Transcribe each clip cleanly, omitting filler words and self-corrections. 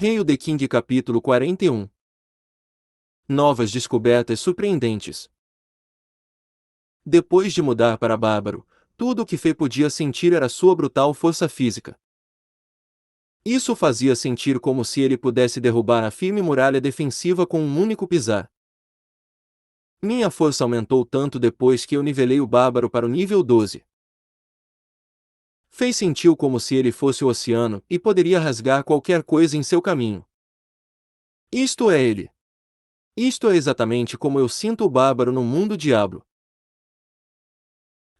Hail the King capítulo 41. Novas descobertas surpreendentes. Depois de mudar para Bárbaro, tudo o que Fei podia sentir era sua brutal força física. Isso o fazia sentir como se ele pudesse derrubar a firme muralha defensiva com um único pisar. Minha força aumentou tanto depois que eu nivelei o Bárbaro para o nível 12. Fei sentiu como se ele fosse o oceano e poderia rasgar qualquer coisa em seu caminho. Isto é ele. Isto é exatamente como eu sinto o Bárbaro no mundo diablo.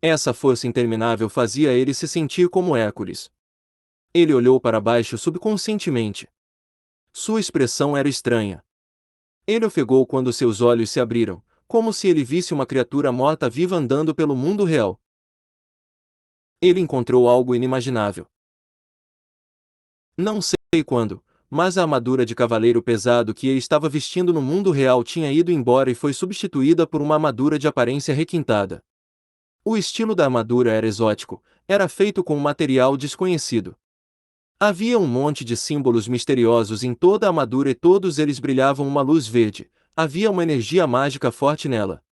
Essa força interminável fazia ele se sentir como Hércules. Ele olhou para baixo subconscientemente. Sua expressão era estranha. Ele ofegou quando seus olhos se abriram, como se ele visse uma criatura morta-viva andando pelo mundo real. Ele encontrou algo inimaginável. Não sei quando, mas a armadura de cavaleiro pesado que ele estava vestindo no mundo real tinha ido embora e foi substituída por uma armadura de aparência requintada. O estilo da armadura era exótico, era feito com um material desconhecido. Havia um monte de símbolos misteriosos em toda a armadura e todos eles brilhavam uma luz verde, havia uma energia mágica forte nela.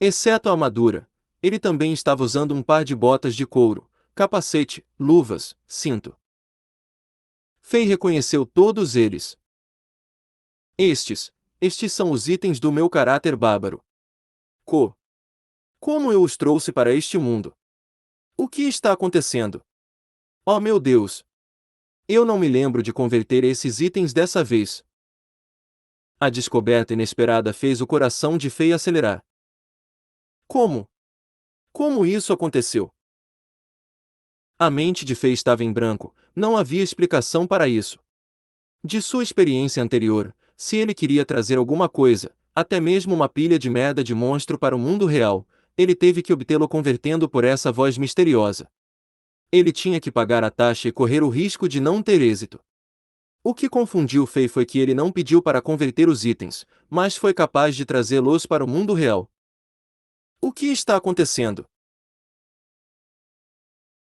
Exceto a armadura, ele também estava usando um par de botas de couro, capacete, luvas, cinto. Fei reconheceu todos eles. Estes são os itens do meu caráter bárbaro. Como eu os trouxe para este mundo? O que está acontecendo? Oh meu Deus! Eu não me lembro de converter esses itens dessa vez. A descoberta inesperada fez o coração de Fei acelerar. Como? Como isso aconteceu? A mente de Fei estava em branco, não havia explicação para isso. De sua experiência anterior, se ele queria trazer alguma coisa, até mesmo uma pilha de merda de monstro para o mundo real, ele teve que obtê-lo convertendo por essa voz misteriosa. Ele tinha que pagar a taxa e correr o risco de não ter êxito. O que confundiu Fei foi que ele não pediu para converter os itens, mas foi capaz de trazê-los para o mundo real. O que está acontecendo?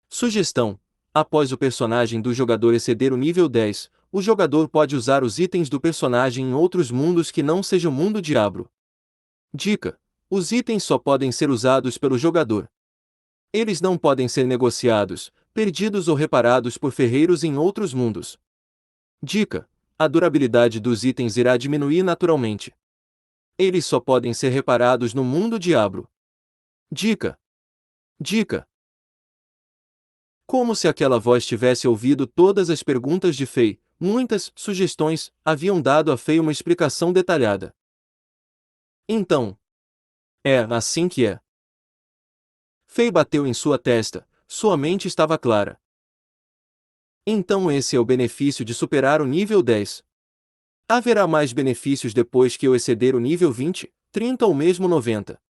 Sugestão: após o personagem do jogador exceder o nível 10, o jogador pode usar os itens do personagem em outros mundos que não seja o mundo diablo. Dica: os itens só podem ser usados pelo jogador. Eles não podem ser negociados, perdidos ou reparados por ferreiros em outros mundos. Dica: a durabilidade dos itens irá diminuir naturalmente. Eles só podem ser reparados no mundo diablo. Dica: como se aquela voz tivesse ouvido todas as perguntas de Fei, muitas sugestões haviam dado a Fei uma explicação detalhada. Então, é assim que é. Fei bateu em sua testa, sua mente estava clara. Então esse é o benefício de superar o nível 10. Haverá mais benefícios depois que eu exceder o nível 20, 30 ou mesmo 90.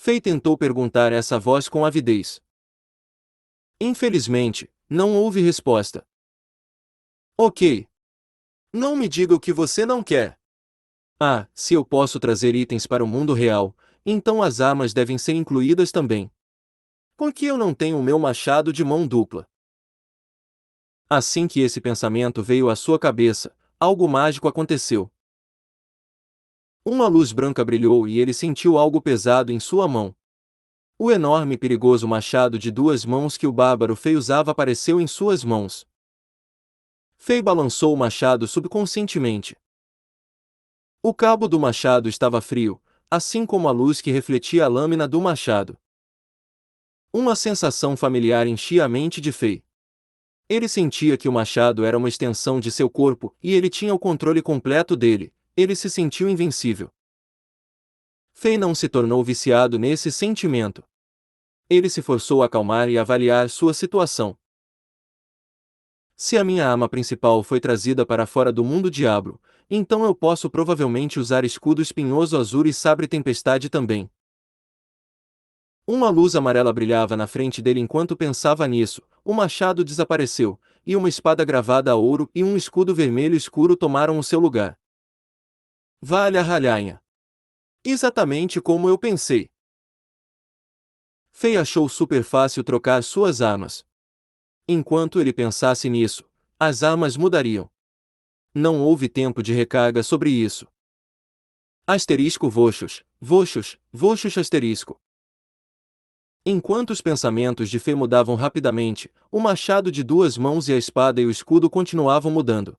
Fei tentou perguntar essa voz com avidez. Infelizmente, não houve resposta. Ok. Não me diga o que você não quer. Ah, se eu posso trazer itens para o mundo real, então as armas devem ser incluídas também. Por que eu não tenho o meu machado de mão dupla? Assim que esse pensamento veio à sua cabeça, algo mágico aconteceu. Uma luz branca brilhou e ele sentiu algo pesado em sua mão. O enorme e perigoso machado de duas mãos que o bárbaro Fei usava apareceu em suas mãos. Fei balançou o machado subconscientemente. O cabo do machado estava frio, assim como a luz que refletia a lâmina do machado. Uma sensação familiar enchia a mente de Fei. Ele sentia que o machado era uma extensão de seu corpo e ele tinha o controle completo dele, ele se sentiu invencível. Fei não se tornou viciado nesse sentimento. Ele se forçou a acalmar e avaliar sua situação. Se a minha arma principal foi trazida para fora do mundo diablo, então eu posso provavelmente usar escudo espinhoso azul e sabre tempestade também. Uma luz amarela brilhava na frente dele enquanto pensava nisso, o machado desapareceu, e uma espada gravada a ouro e um escudo vermelho escuro tomaram o seu lugar. Valha ralhanha! Exatamente como eu pensei. Fei achou super fácil trocar suas armas. Enquanto ele pensasse nisso, as armas mudariam. Não houve tempo de recarga sobre isso. Asterisco voxos, voxos, voxos asterisco. Enquanto os pensamentos de Fei mudavam rapidamente, o machado de duas mãos e a espada e o escudo continuavam mudando.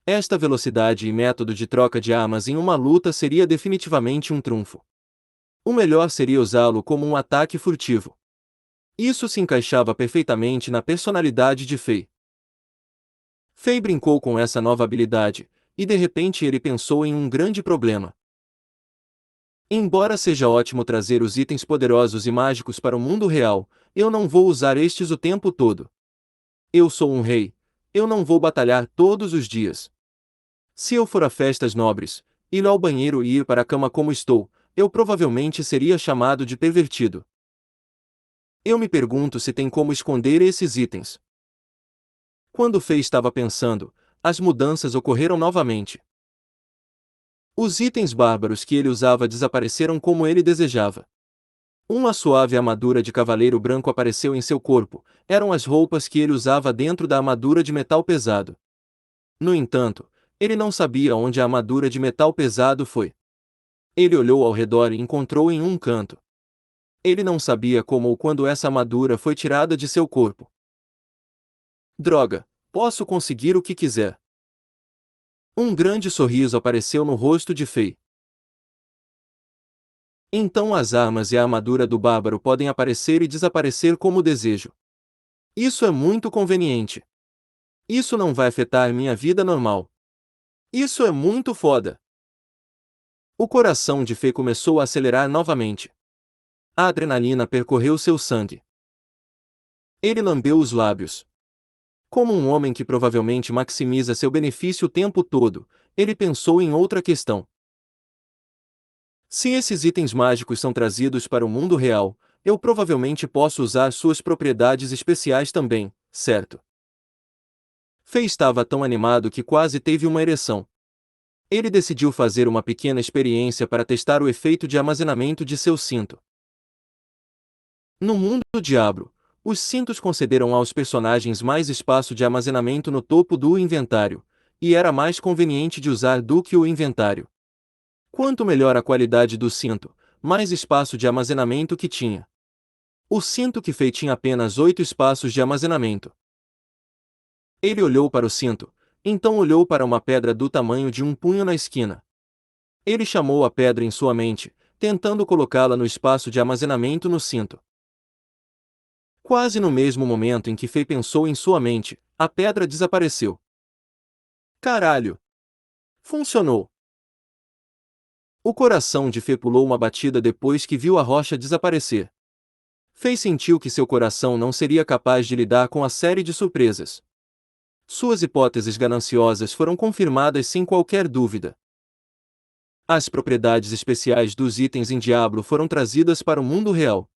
Esta velocidade e método de troca de armas em uma luta seria definitivamente um trunfo. O melhor seria usá-lo como um ataque furtivo. Isso se encaixava perfeitamente na personalidade de Fei. Fei brincou com essa nova habilidade, e de repente ele pensou em um grande problema. Embora seja ótimo trazer os itens poderosos e mágicos para o mundo real, eu não vou usar estes o tempo todo. Eu sou um rei, eu não vou batalhar todos os dias. Se eu for a festas nobres, ir ao banheiro e ir para a cama como estou, eu provavelmente seria chamado de pervertido. Eu me pergunto se tem como esconder esses itens. Quando Fei estava pensando, as mudanças ocorreram novamente. Os itens bárbaros que ele usava desapareceram como ele desejava. Uma suave armadura de cavaleiro branco apareceu em seu corpo, eram as roupas que ele usava dentro da armadura de metal pesado. No entanto, ele não sabia onde a armadura de metal pesado foi. Ele olhou ao redor e encontrou em um canto. Ele não sabia como ou quando essa armadura foi tirada de seu corpo. Droga, posso conseguir o que quiser. Um grande sorriso apareceu no rosto de Fei. Então as armas e a armadura do bárbaro podem aparecer e desaparecer como desejo. Isso é muito conveniente. Isso não vai afetar minha vida normal. Isso é muito foda. O coração de Fei começou a acelerar novamente. A adrenalina percorreu seu sangue. Ele lambeu os lábios. Como um homem que provavelmente maximiza seu benefício o tempo todo, ele pensou em outra questão. Se esses itens mágicos são trazidos para o mundo real, eu provavelmente posso usar suas propriedades especiais também, certo? Fei estava tão animado que quase teve uma ereção. Ele decidiu fazer uma pequena experiência para testar o efeito de armazenamento de seu cinto. No mundo do Diablo, os cintos concederam aos personagens mais espaço de armazenamento no topo do inventário, e era mais conveniente de usar do que o inventário. Quanto melhor a qualidade do cinto, mais espaço de armazenamento que tinha. O cinto que Fei tinha apenas 8 espaços de armazenamento. Ele olhou para o cinto, então olhou para uma pedra do tamanho de um punho na esquina. Ele chamou a pedra em sua mente, tentando colocá-la no espaço de armazenamento no cinto. Quase no mesmo momento em que Fei pensou em sua mente, a pedra desapareceu. Caralho! Funcionou! O coração de Fei pulou uma batida depois que viu a rocha desaparecer. Fei sentiu que seu coração não seria capaz de lidar com a série de surpresas. Suas hipóteses gananciosas foram confirmadas sem qualquer dúvida. As propriedades especiais dos itens em Diablo foram trazidas para o mundo real.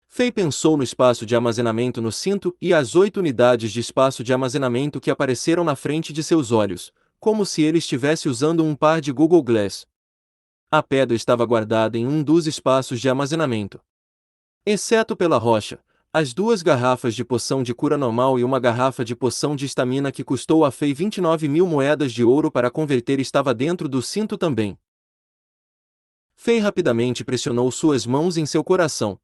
Fei pensou no espaço de armazenamento no cinto e as 8 unidades de espaço de armazenamento que apareceram na frente de seus olhos, como se ele estivesse usando um par de Google Glass. A pedra estava guardada em um dos espaços de armazenamento. Exceto pela rocha, as 2 garrafas de poção de cura normal e uma garrafa de poção de estamina que custou a Fei 29.000 moedas de ouro para converter estava dentro do cinto também. Fei rapidamente pressionou suas mãos em seu coração.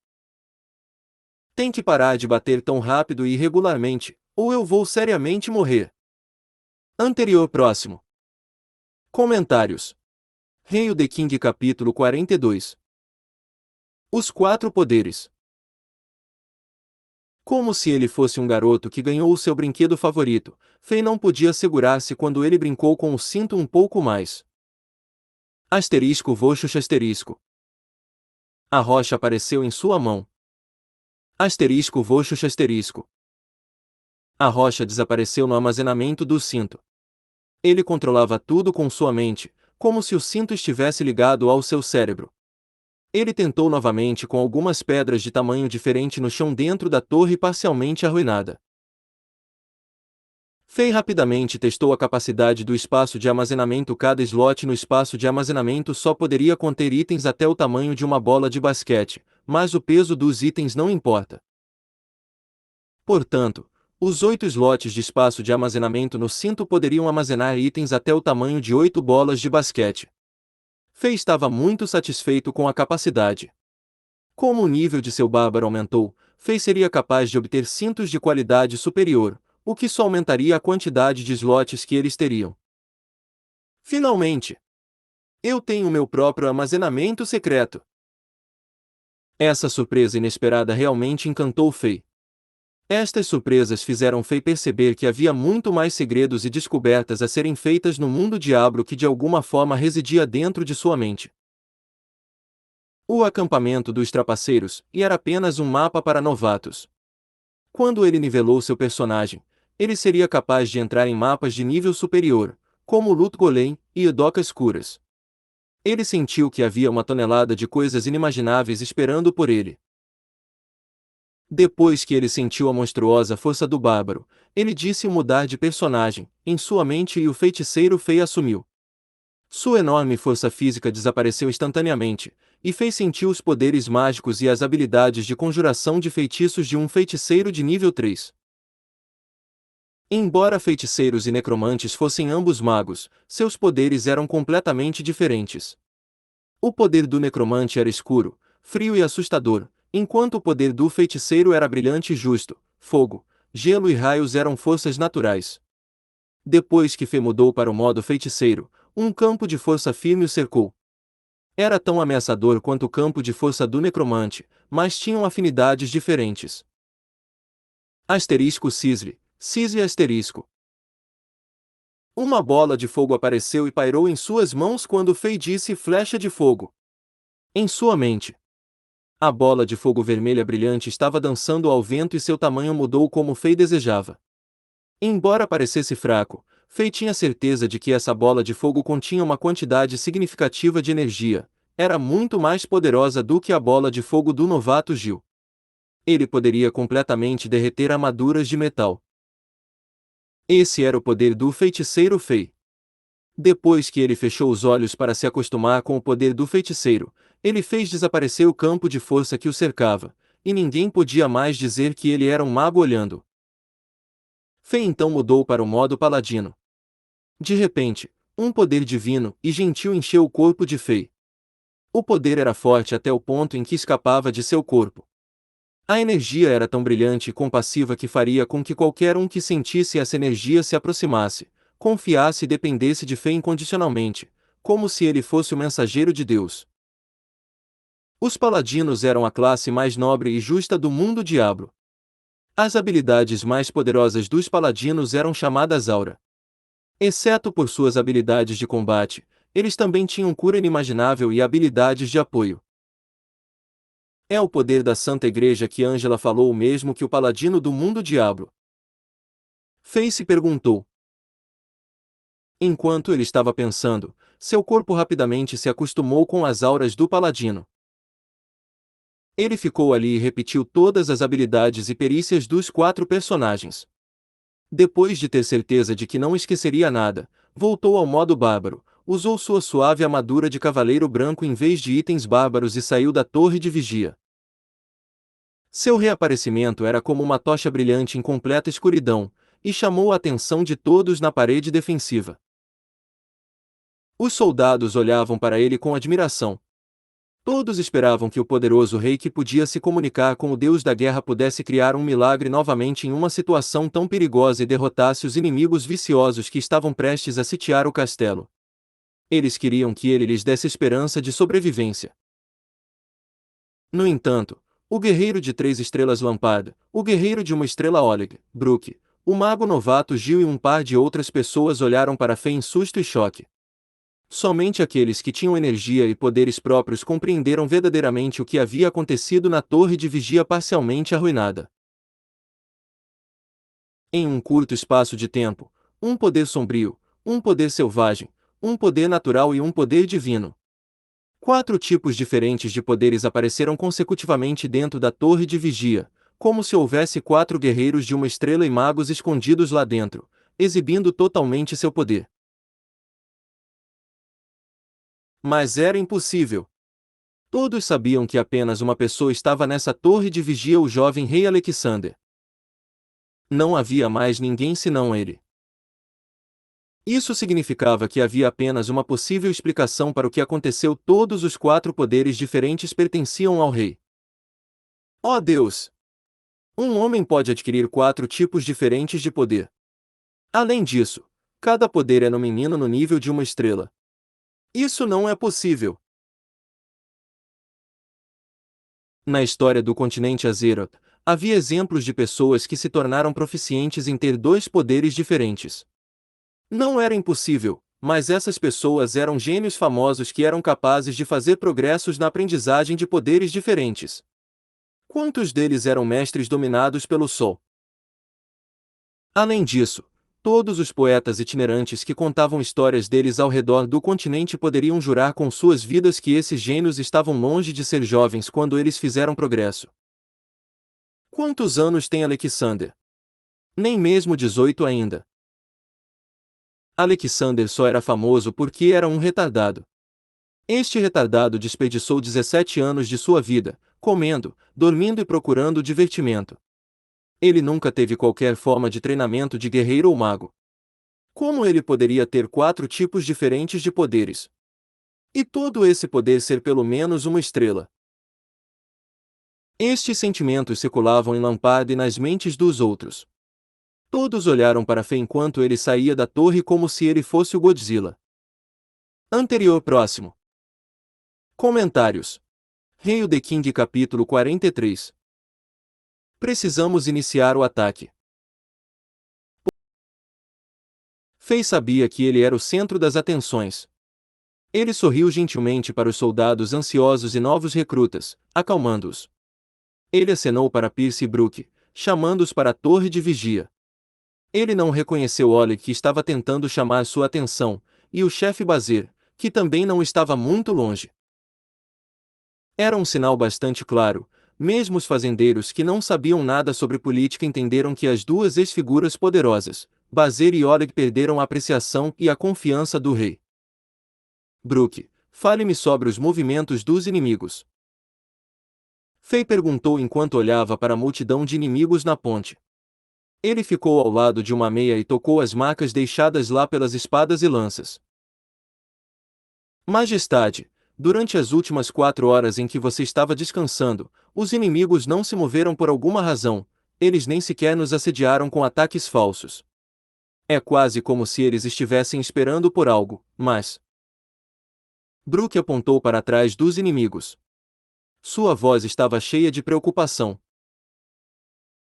Tem que parar de bater tão rápido e irregularmente, ou eu vou seriamente morrer. Anterior próximo. Comentários. Rei The King capítulo 42. Os 4 poderes. Como se ele fosse um garoto que ganhou o seu brinquedo favorito, Fei não podia segurar-se quando ele brincou com o cinto um pouco mais. Asterisco voxos asterisco. A rocha apareceu em sua mão. Asterisco voxos asterisco. A rocha desapareceu no armazenamento do cinto. Ele controlava tudo com sua mente, como se o cinto estivesse ligado ao seu cérebro. Ele tentou novamente com algumas pedras de tamanho diferente no chão dentro da torre parcialmente arruinada. Fei rapidamente testou a capacidade do espaço de armazenamento. Cada slot no espaço de armazenamento só poderia conter itens até o tamanho de uma bola de basquete, mas o peso dos itens não importa. Portanto, Os 8 slots de espaço de armazenamento no cinto poderiam armazenar itens até o tamanho de 8 bolas de basquete. Fei estava muito satisfeito com a capacidade. Como o nível de seu bárbaro aumentou, Fei seria capaz de obter cintos de qualidade superior, o que só aumentaria a quantidade de slots que eles teriam. Finalmente, eu tenho meu próprio armazenamento secreto. Essa surpresa inesperada realmente encantou Fei. Estas surpresas fizeram Fei perceber que havia muito mais segredos e descobertas a serem feitas no mundo diablo que de alguma forma residia dentro de sua mente. O acampamento dos trapaceiros era apenas um mapa para novatos. Quando ele nivelou seu personagem, ele seria capaz de entrar em mapas de nível superior, como Lut Golem e Docas Curas. Ele sentiu que havia uma tonelada de coisas inimagináveis esperando por ele. Depois que ele sentiu a monstruosa força do bárbaro, ele disse mudar de personagem, em sua mente, e o feiticeiro Fei assumiu. Sua enorme força física desapareceu instantaneamente, e Fei sentiu os poderes mágicos e as habilidades de conjuração de feitiços de um feiticeiro de nível 3. Embora feiticeiros e necromantes fossem ambos magos, seus poderes eram completamente diferentes. O poder do necromante era escuro, frio e assustador, enquanto o poder do feiticeiro era brilhante e justo. Fogo, gelo e raios eram forças naturais. Depois que Fei mudou para o modo feiticeiro, um campo de força firme o cercou. Era tão ameaçador quanto o campo de força do necromante, mas tinham afinidades diferentes. Asterisco Cisle, Cisle asterisco. Uma bola de fogo apareceu e pairou em suas mãos quando Fei disse flecha de fogo. Em sua mente, a bola de fogo vermelha brilhante estava dançando ao vento e seu tamanho mudou como Fei desejava. Embora parecesse fraco, Fei tinha certeza de que essa bola de fogo continha uma quantidade significativa de energia. Era muito mais poderosa do que a bola de fogo do novato Gil. Ele poderia completamente derreter armaduras de metal. Esse era o poder do feiticeiro Fei. Depois que ele fechou os olhos para se acostumar com o poder do feiticeiro, ele fez desaparecer o campo de força que o cercava, e ninguém podia mais dizer que ele era um mago olhando. Fei então mudou para o modo paladino. De repente, um poder divino e gentil encheu o corpo de Fei. O poder era forte até o ponto em que escapava de seu corpo. A energia era tão brilhante e compassiva que faria com que qualquer um que sentisse essa energia se aproximasse, confiasse e dependesse de Fei incondicionalmente, como se ele fosse o mensageiro de Deus. Os paladinos eram a classe mais nobre e justa do mundo diablo. As habilidades mais poderosas dos paladinos eram chamadas aura. Exceto por suas habilidades de combate, eles também tinham cura inimaginável e habilidades de apoio. É o poder da Santa Igreja que Ângela falou o mesmo que o paladino do mundo diablo. Fei se perguntou. Enquanto ele estava pensando, seu corpo rapidamente se acostumou com as auras do paladino. Ele ficou ali e repetiu todas as habilidades e perícias dos 4 personagens. Depois de ter certeza de que não esqueceria nada, voltou ao modo bárbaro, usou sua suave armadura de cavaleiro branco em vez de itens bárbaros e saiu da torre de vigia. Seu reaparecimento era como uma tocha brilhante em completa escuridão, e chamou a atenção de todos na parede defensiva. Os soldados olhavam para ele com admiração. Todos esperavam que o poderoso rei que podia se comunicar com o deus da guerra pudesse criar um milagre novamente em uma situação tão perigosa e derrotasse os inimigos viciosos que estavam prestes a sitiar o castelo. Eles queriam que ele lhes desse esperança de sobrevivência. No entanto, o guerreiro de 3 estrelas Lampada, o guerreiro de 1 estrela Oleg, Brook, o mago novato Gil e um par de outras pessoas olharam para Fei em susto e choque. Somente aqueles que tinham energia e poderes próprios compreenderam verdadeiramente o que havia acontecido na torre de vigia parcialmente arruinada. Em um curto espaço de tempo, um poder sombrio, um poder selvagem, um poder natural e um poder divino. 4 tipos diferentes de poderes apareceram consecutivamente dentro da torre de vigia, como se houvesse 4 guerreiros de 1 estrela e magos escondidos lá dentro, exibindo totalmente seu poder. Mas era impossível. Todos sabiam que apenas uma pessoa estava nessa torre de vigia, o jovem rei Alexander. Não havia mais ninguém senão ele. Isso significava que havia apenas uma possível explicação para o que aconteceu. Todos os 4 poderes diferentes pertenciam ao rei. Ó Deus! Um homem pode adquirir 4 tipos diferentes de poder. Além disso, cada poder é no menino no nível de uma estrela. Isso não é possível. Na história do continente Azeroth, havia exemplos de pessoas que se tornaram proficientes em ter 2 poderes diferentes. Não era impossível, mas essas pessoas eram gênios famosos que eram capazes de fazer progressos na aprendizagem de poderes diferentes. Quantos deles eram mestres dominados pelo Sol? Além disso, todos os poetas itinerantes que contavam histórias deles ao redor do continente poderiam jurar com suas vidas que esses gênios estavam longe de ser jovens quando eles fizeram progresso. Quantos anos tem Alexander? Nem mesmo 18 ainda. Alexander só era famoso porque era um retardado. Este retardado desperdiçou 17 anos de sua vida, comendo, dormindo e procurando divertimento. Ele nunca teve qualquer forma de treinamento de guerreiro ou mago. Como ele poderia ter 4 tipos diferentes de poderes? E todo esse poder ser pelo menos uma estrela? Estes sentimentos circulavam em Lampard e nas mentes dos outros. Todos olharam para Fê enquanto ele saía da torre como se ele fosse o Godzilla. Anterior próximo. Comentários. Hail the King capítulo 43. Precisamos iniciar o ataque. Fei sabia que ele era o centro das atenções. Ele sorriu gentilmente para os soldados ansiosos e novos recrutas, acalmando-os. Ele acenou para Pierce e Brooke, chamando-os para a torre de vigia. Ele não reconheceu Oleg, que estava tentando chamar sua atenção, e o chefe Bazir, que também não estava muito longe. Era um sinal bastante claro. Mesmo os fazendeiros que não sabiam nada sobre política entenderam que as duas ex-figuras poderosas, Bazir e Oleg, perderam a apreciação e a confiança do rei. Brooke, fale-me sobre os movimentos dos inimigos. Fei perguntou enquanto olhava para a multidão de inimigos na ponte. Ele ficou ao lado de uma meia e tocou as marcas deixadas lá pelas espadas e lanças. Majestade, durante as últimas 4 horas em que você estava descansando, os inimigos não se moveram por alguma razão, eles nem sequer nos assediaram com ataques falsos. É quase como se eles estivessem esperando por algo, mas... Brooke apontou para trás dos inimigos. Sua voz estava cheia de preocupação.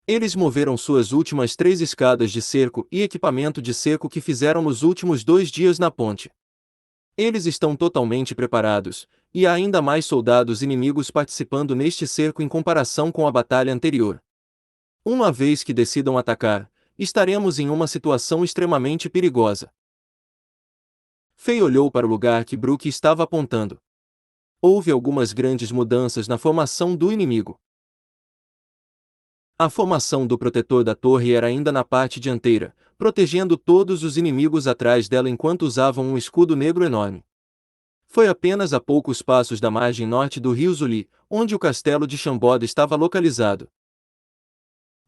Eles moveram suas últimas 3 escadas de cerco e equipamento de cerco que fizeram nos últimos 2 dias na ponte. Eles estão totalmente preparados, e há ainda mais soldados inimigos participando neste cerco em comparação com a batalha anterior. Uma vez que decidam atacar, estaremos em uma situação extremamente perigosa. Fei olhou para o lugar que Brooke estava apontando. Houve algumas grandes mudanças na formação do inimigo. A formação do protetor da torre era ainda na parte dianteira, protegendo todos os inimigos atrás dela enquanto usavam um escudo negro enorme. Foi apenas a poucos passos da margem norte do rio Zuli, onde o castelo de Chambord estava localizado.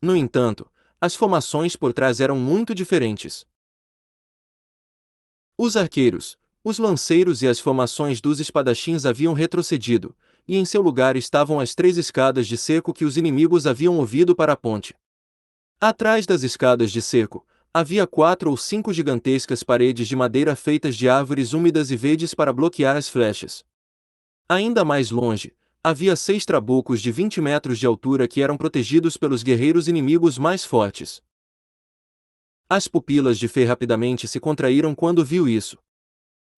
No entanto, as formações por trás eram muito diferentes. Os arqueiros, os lanceiros e as formações dos espadachins haviam retrocedido, e em seu lugar estavam as 3 escadas de cerco que os inimigos haviam movido para a ponte. Atrás das escadas de cerco, havia 4 ou 5 gigantescas paredes de madeira feitas de árvores úmidas e verdes para bloquear as flechas. Ainda mais longe, havia 6 trabucos de 20 metros de altura que eram protegidos pelos guerreiros inimigos mais fortes. As pupilas de Fei rapidamente se contraíram quando viu isso.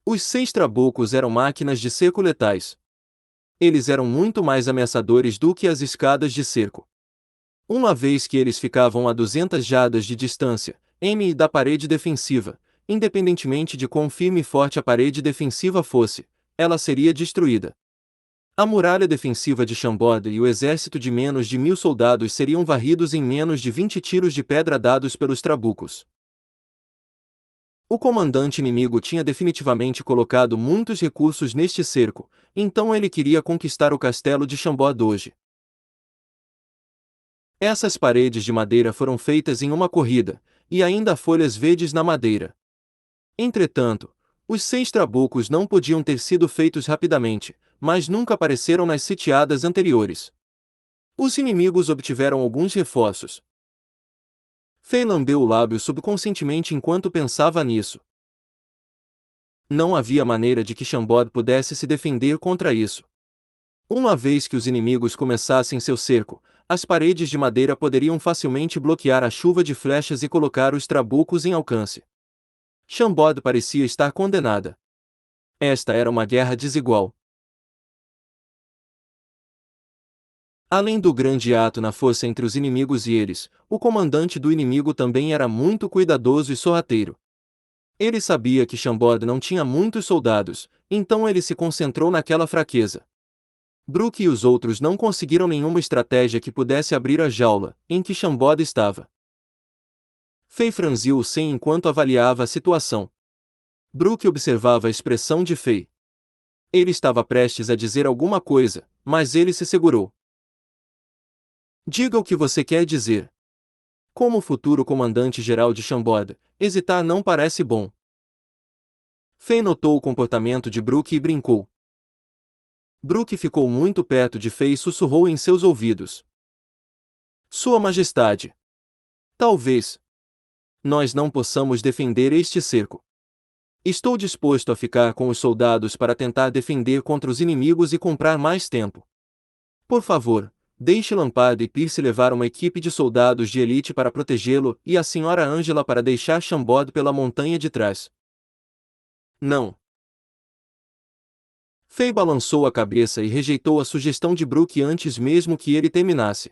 Os 6 trabucos eram máquinas de cerco letais. Eles eram muito mais ameaçadores do que as escadas de cerco. Uma vez que eles ficavam a 200 jardas de distância, da parede defensiva, independentemente de quão firme e forte a parede defensiva fosse, ela seria destruída. A muralha defensiva de Chambord e o exército de menos de 1000 soldados seriam varridos em menos de 20 tiros de pedra dados pelos trabucos. O comandante inimigo tinha definitivamente colocado muitos recursos neste cerco, então ele queria conquistar o castelo de Chambord hoje. Essas paredes de madeira foram feitas em uma corrida, e ainda há folhas verdes na madeira. Entretanto, os 6 trabucos não podiam ter sido feitos rapidamente, mas nunca apareceram nas sitiadas anteriores. Os inimigos obtiveram alguns reforços. Fei lambeu o lábio subconscientemente enquanto pensava nisso. Não havia maneira de que Chambord pudesse se defender contra isso. Uma vez que os inimigos começassem seu cerco, as paredes de madeira poderiam facilmente bloquear a chuva de flechas e colocar os trabucos em alcance. Chambord parecia estar condenada. Esta era uma guerra desigual. Além do grande ato na força entre os inimigos e eles, o comandante do inimigo também era muito cuidadoso e sorrateiro. Ele sabia que Chambord não tinha muitos soldados, então ele se concentrou naquela fraqueza. Brook e os outros não conseguiram nenhuma estratégia que pudesse abrir a jaula em que Chambord estava. Fei franziu o ceño enquanto avaliava a situação. Brook observava a expressão de Fei. Ele estava prestes a dizer alguma coisa, mas ele se segurou. Diga o que você quer dizer. Como futuro comandante-geral de Chambord, hesitar não parece bom. Fei notou o comportamento de Brook e brincou. Brook ficou muito perto de Fei e sussurrou em seus ouvidos. Sua Majestade. Talvez nós não possamos defender este cerco. Estou disposto a ficar com os soldados para tentar defender contra os inimigos e comprar mais tempo. Por favor, deixe Lampard e Pierce levar uma equipe de soldados de elite para protegê-lo e a Sra. Angela para deixar Chambord pela montanha de trás. Não. Fei balançou a cabeça e rejeitou a sugestão de Brook antes mesmo que ele terminasse.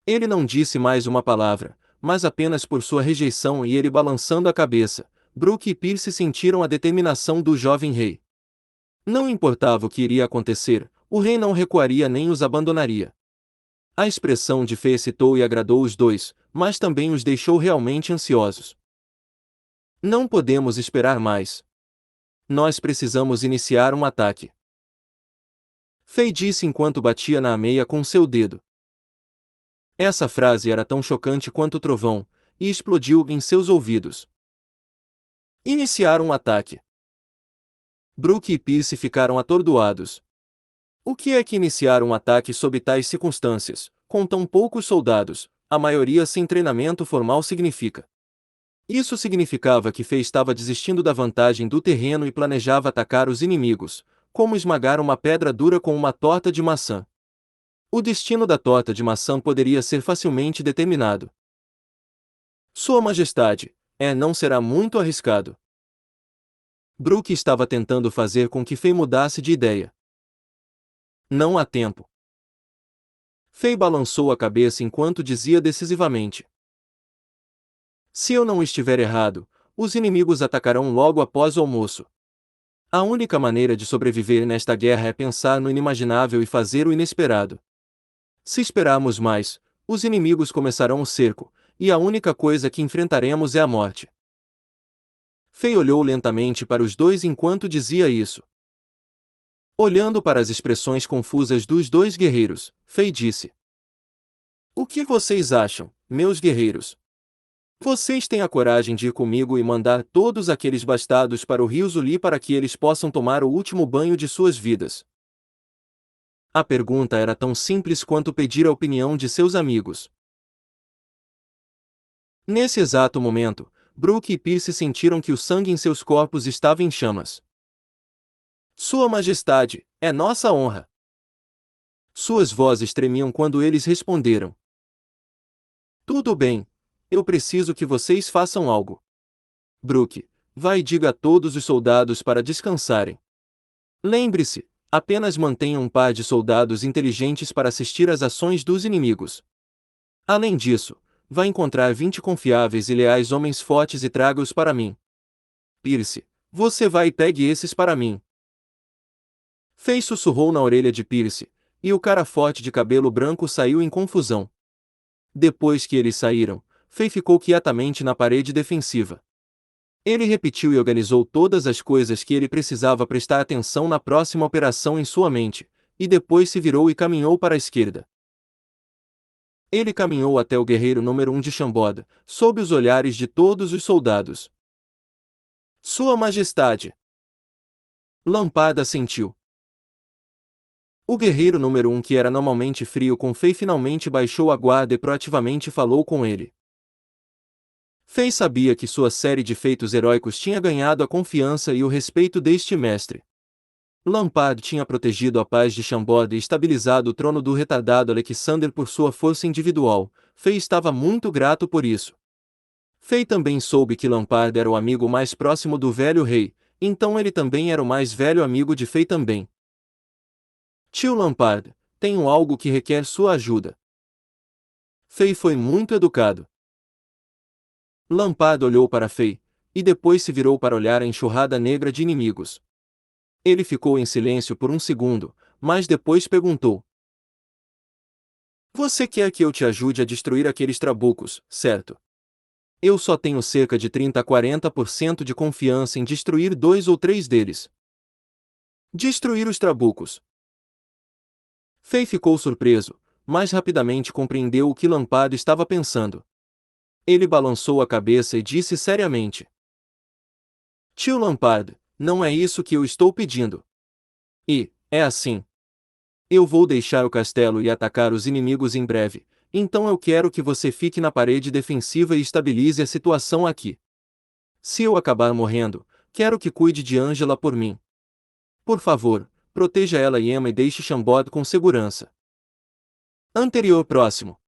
Ele não disse mais uma palavra, mas apenas por sua rejeição e ele balançando a cabeça, Brook e Pierce sentiram a determinação do jovem rei. Não importava o que iria acontecer, o rei não recuaria nem os abandonaria. A expressão de Fei excitou e agradou os dois, mas também os deixou realmente ansiosos. Não podemos esperar mais. Nós precisamos iniciar um ataque. Fei disse enquanto batia na ameia com seu dedo. Essa frase era tão chocante quanto o trovão, e explodiu em seus ouvidos. Iniciar um ataque. Brook e Pierce ficaram atordoados. O que é que iniciar um ataque sob tais circunstâncias, com tão poucos soldados, a maioria sem treinamento formal significa? Isso significava que Fei estava desistindo da vantagem do terreno e planejava atacar os inimigos, como esmagar uma pedra dura com uma torta de maçã. O destino da torta de maçã poderia ser facilmente determinado. Sua Majestade, não será muito arriscado. Brook estava tentando fazer com que Fei mudasse de ideia. Não há tempo. Fei balançou a cabeça enquanto dizia decisivamente. Se eu não estiver errado, os inimigos atacarão logo após o almoço. A única maneira de sobreviver nesta guerra é pensar no inimaginável e fazer o inesperado. Se esperarmos mais, os inimigos começarão o cerco, e a única coisa que enfrentaremos é a morte. Fei olhou lentamente para os dois enquanto dizia isso. Olhando para as expressões confusas dos dois guerreiros, Fei disse: O que vocês acham, meus guerreiros? Vocês têm a coragem de ir comigo e mandar todos aqueles bastardos para o rio Zuli para que eles possam tomar o último banho de suas vidas? A pergunta era tão simples quanto pedir a opinião de seus amigos. Nesse exato momento, Brook e Pierce sentiram que o sangue em seus corpos estava em chamas. Sua Majestade, é nossa honra! Suas vozes tremiam quando eles responderam. Tudo bem. Eu preciso que vocês façam algo. Brook, vai e diga a todos os soldados para descansarem. Lembre-se, apenas mantenha um par de soldados inteligentes para assistir às ações dos inimigos. Além disso, vá encontrar 20 confiáveis e leais homens fortes e traga-os para mim. Pierce, você vai e pegue esses para mim. Fei sussurrou na orelha de Pierce, e o cara forte de cabelo branco saiu em confusão. Depois que eles saíram, Fei ficou quietamente na parede defensiva. Ele repetiu e organizou todas as coisas que ele precisava prestar atenção na próxima operação em sua mente, e depois se virou e caminhou para a esquerda. Ele caminhou até o guerreiro número 1 de Shambod, sob os olhares de todos os soldados. Sua Majestade! Lampard assentiu. O guerreiro número 1, que era normalmente frio com Fei, finalmente baixou a guarda e proativamente falou com ele. Fei sabia que sua série de feitos heróicos tinha ganhado a confiança e o respeito deste mestre. Lampard tinha protegido a paz de Shambod e estabilizado o trono do retardado Alexander por sua força individual. Fei estava muito grato por isso. Fei também soube que Lampard era o amigo mais próximo do velho rei, então ele também era o mais velho amigo de Fei também. Tio Lampard, tenho algo que requer sua ajuda. Fei foi muito educado. Lampard olhou para Fei, e depois se virou para olhar a enxurrada negra de inimigos. Ele ficou em silêncio por um segundo, mas depois perguntou. Você quer que eu te ajude a destruir aqueles trabucos, certo? Eu só tenho cerca de 30 a 40% de confiança em destruir 2 ou 3 deles. Destruir os trabucos. Fei ficou surpreso, mas rapidamente compreendeu o que Lampard estava pensando. Ele balançou a cabeça e disse seriamente. Tio Lampard, não é isso que eu estou pedindo. E, é assim. Eu vou deixar o castelo e atacar os inimigos em breve, então eu quero que você fique na parede defensiva e estabilize a situação aqui. Se eu acabar morrendo, quero que cuide de Angela por mim. Por favor, proteja ela e Emma e deixe Shambod com segurança. Anterior próximo.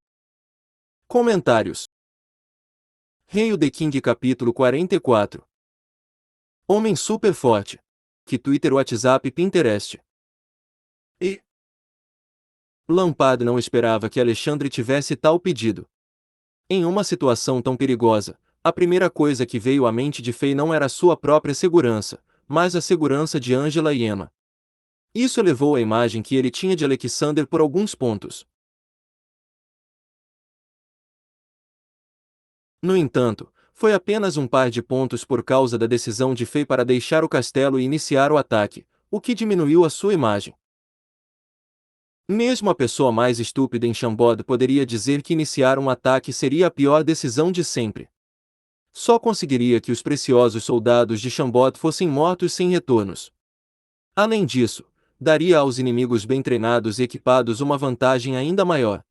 Comentários. Rei The King capítulo 44. Homem super forte. Que Twitter, WhatsApp e Pinterest. E Lampard não esperava que Alexandre tivesse tal pedido. Em uma situação tão perigosa, a primeira coisa que veio à mente de Fei não era sua própria segurança, mas a segurança de Angela e Emma. Isso elevou a imagem que ele tinha de Alexander por alguns pontos. No entanto, foi apenas um par de pontos por causa da decisão de Fei para deixar o castelo e iniciar o ataque, o que diminuiu a sua imagem. Mesmo a pessoa mais estúpida em Shambod poderia dizer que iniciar um ataque seria a pior decisão de sempre. Só conseguiria que os preciosos soldados de Shambod fossem mortos sem retornos. Além disso, daria aos inimigos bem treinados e equipados uma vantagem ainda maior.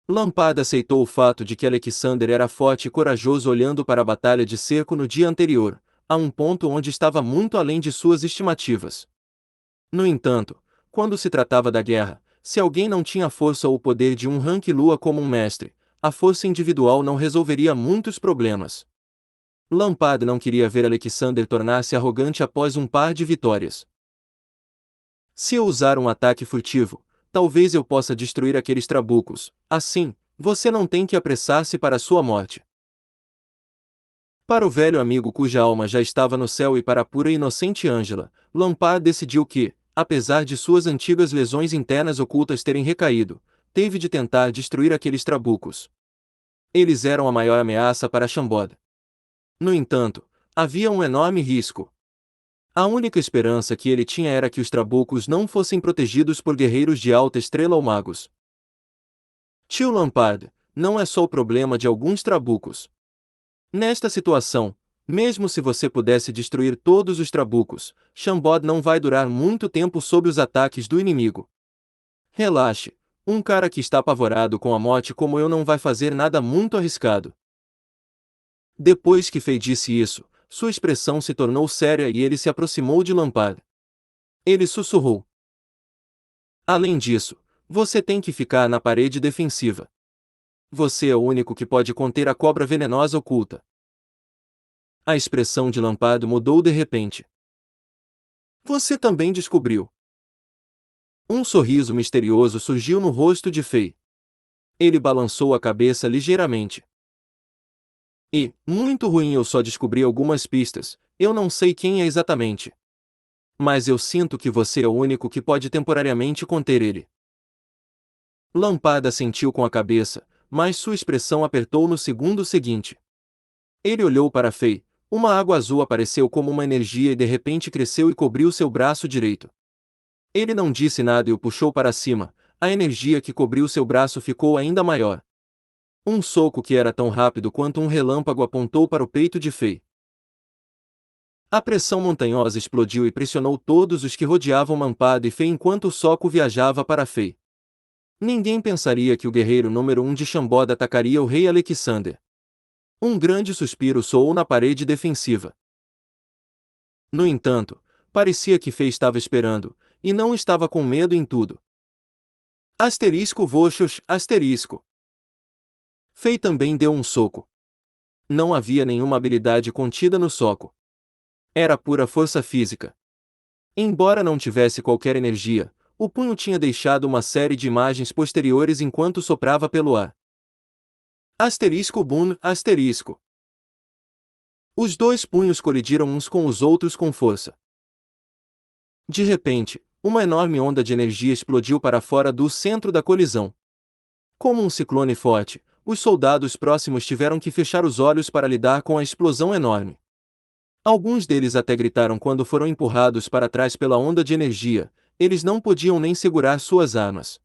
Lampard aceitou o fato de que Alexander era forte e corajoso olhando para a batalha de cerco no dia anterior, a um ponto onde estava muito além de suas estimativas. No entanto, quando se tratava da guerra, se alguém não tinha a força ou o poder de um Rank Lua como um mestre, a força individual não resolveria muitos problemas. Lampard não queria ver Alexander tornar-se arrogante após um par de vitórias. Se eu usar um ataque furtivo, talvez eu possa destruir aqueles trabucos. Assim, você não tem que apressar-se para sua morte. Para o velho amigo cuja alma já estava no céu e para a pura e inocente Angela, Lampard decidiu que, apesar de suas antigas lesões internas ocultas terem recaído, teve de tentar destruir aqueles trabucos. Eles eram a maior ameaça para Shambod. No entanto, havia um enorme risco. A única esperança que ele tinha era que os trabucos não fossem protegidos por guerreiros de alta estrela ou magos. Tio Lampard, não é só o problema de alguns trabucos. Nesta situação, mesmo se você pudesse destruir todos os trabucos, Shambod não vai durar muito tempo sob os ataques do inimigo. Relaxe, um cara que está apavorado com a morte como eu não vai fazer nada muito arriscado. Depois que Fei disse isso, sua expressão se tornou séria e ele se aproximou de Lampard. Ele sussurrou. Além disso, você tem que ficar na parede defensiva. Você é o único que pode conter a cobra venenosa oculta. A expressão de Lampard mudou de repente. Você também descobriu. Um sorriso misterioso surgiu no rosto de Fei. Ele balançou a cabeça ligeiramente. E, muito ruim, eu só descobri algumas pistas, eu não sei quem é exatamente. Mas eu sinto que você é o único que pode temporariamente conter ele. Lampard assentiu com a cabeça, mas sua expressão apertou no segundo seguinte. Ele olhou para Fei, uma água azul apareceu como uma energia e de repente cresceu e cobriu seu braço direito. Ele não disse nada e o puxou para cima, a energia que cobriu seu braço ficou ainda maior. Um soco que era tão rápido quanto um relâmpago apontou para o peito de Fei. A pressão montanhosa explodiu e pressionou todos os que rodeavam Lampard e Fei enquanto o soco viajava para Fei. Ninguém pensaria que o guerreiro número 1 de Chambord atacaria o rei Alexander. Um grande suspiro soou na parede defensiva. No entanto, parecia que Fei estava esperando, e não estava com medo em tudo. Asterisco Voxos, asterisco. Fei também deu um soco. Não havia nenhuma habilidade contida no soco. Era pura força física. Embora não tivesse qualquer energia, o punho tinha deixado uma série de imagens posteriores enquanto soprava pelo ar. Asterisco Boom, asterisco. Os dois punhos colidiram uns com os outros com força. De repente, uma enorme onda de energia explodiu para fora do centro da colisão. Como um ciclone forte, os soldados próximos tiveram que fechar os olhos para lidar com a explosão enorme. Alguns deles até gritaram quando foram empurrados para trás pela onda de energia, eles não podiam nem segurar suas armas.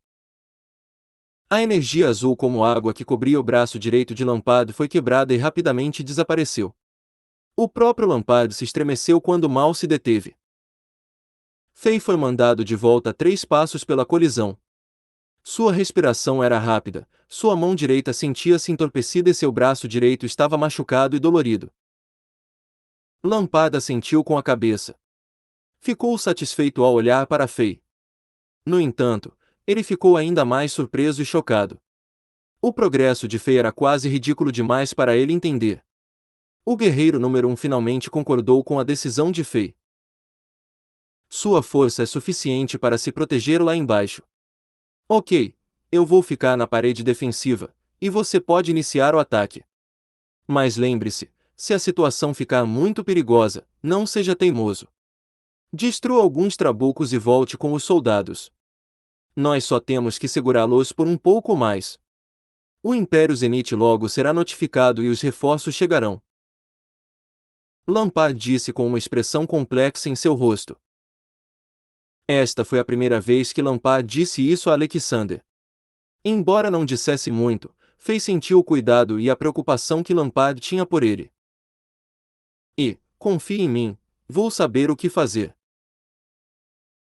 A energia azul como água que cobria o braço direito de Lampard foi quebrada e rapidamente desapareceu. O próprio Lampard se estremeceu quando mal se deteve. Fei foi mandado de volta 3 passos pela colisão. Sua respiração era rápida, sua mão direita sentia-se entorpecida e seu braço direito estava machucado e dolorido. Lampard assentiu com a cabeça. Ficou satisfeito ao olhar para Fei. No entanto, ele ficou ainda mais surpreso e chocado. O progresso de Fei era quase ridículo demais para ele entender. O guerreiro número 1 finalmente concordou com a decisão de Fei. Sua força é suficiente para se proteger lá embaixo. Ok, eu vou ficar na parede defensiva, e você pode iniciar o ataque. Mas lembre-se, se a situação ficar muito perigosa, não seja teimoso. Destrua alguns trabucos e volte com os soldados. Nós só temos que segurá-los por um pouco mais. O Império Zenith logo será notificado e os reforços chegarão. Lampard disse com uma expressão complexa em seu rosto. Esta foi a primeira vez que Lampard disse isso a Alexander. Embora não dissesse muito, Fei sentiu o cuidado e a preocupação que Lampard tinha por ele. E, confie em mim, vou saber o que fazer.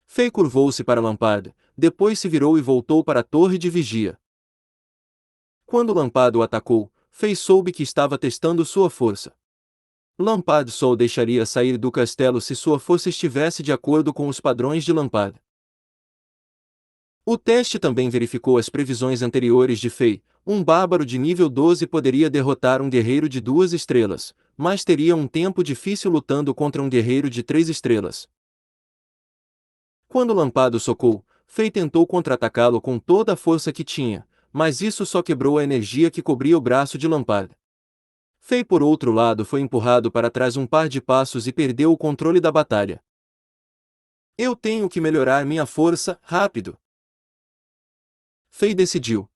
Fei curvou-se para Lampard, depois se virou e voltou para a torre de vigia. Quando Lampard o atacou, Fei soube que estava testando sua força. Lampard só o deixaria sair do castelo se sua força estivesse de acordo com os padrões de Lampard. O teste também verificou as previsões anteriores de Fei. Um bárbaro de nível 12 poderia derrotar um guerreiro de 2 estrelas, mas teria um tempo difícil lutando contra um guerreiro de 3 estrelas. Quando Lampard o socou, Fei tentou contra-atacá-lo com toda a força que tinha, mas isso só quebrou a energia que cobria o braço de Lampard. Fei por outro lado foi empurrado para trás um par de passos e perdeu o controle da batalha. Eu tenho que melhorar minha força, rápido. Fei decidiu.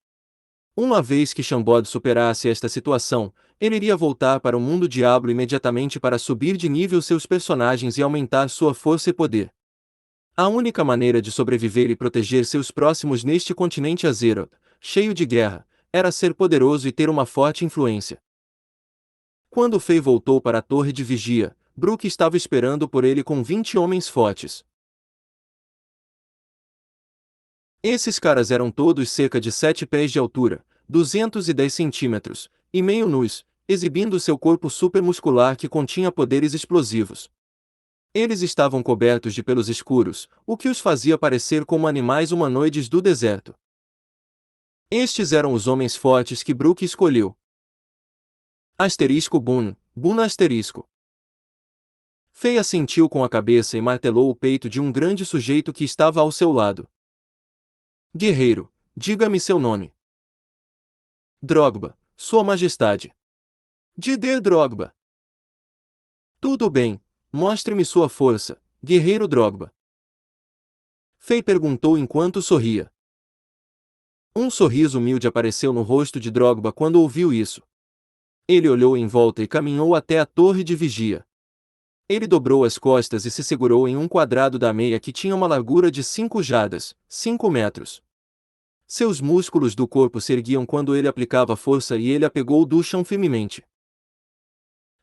Uma vez que Chambord superasse esta situação, ele iria voltar para o mundo Diablo imediatamente para subir de nível seus personagens e aumentar sua força e poder. A única maneira de sobreviver e proteger seus próximos neste continente Azeroth, cheio de guerra, era ser poderoso e ter uma forte influência. Quando Fei voltou para a torre de vigia, Brook estava esperando por ele com 20 homens fortes. Esses caras eram todos cerca de 7 pés de altura, 210 centímetros, e meio nus, exibindo seu corpo supermuscular que continha poderes explosivos. Eles estavam cobertos de pelos escuros, o que os fazia parecer como animais humanoides do deserto. Estes eram os homens fortes que Brook escolheu. Asterisco Boon, Boon asterisco. Fei assentiu com a cabeça e martelou o peito de um grande sujeito que estava ao seu lado. Guerreiro, diga-me seu nome. Drogba, Sua Majestade. Dider Drogba. Tudo bem, mostre-me sua força, guerreiro Drogba. Fei perguntou enquanto sorria. Um sorriso humilde apareceu no rosto de Drogba quando ouviu isso. Ele olhou em volta e caminhou até a torre de vigia. Ele dobrou as costas e se segurou em um quadrado da meia que tinha uma largura de 5 jardas, 5 metros. Seus músculos do corpo se erguiam quando ele aplicava força e ele a pegou do chão firmemente.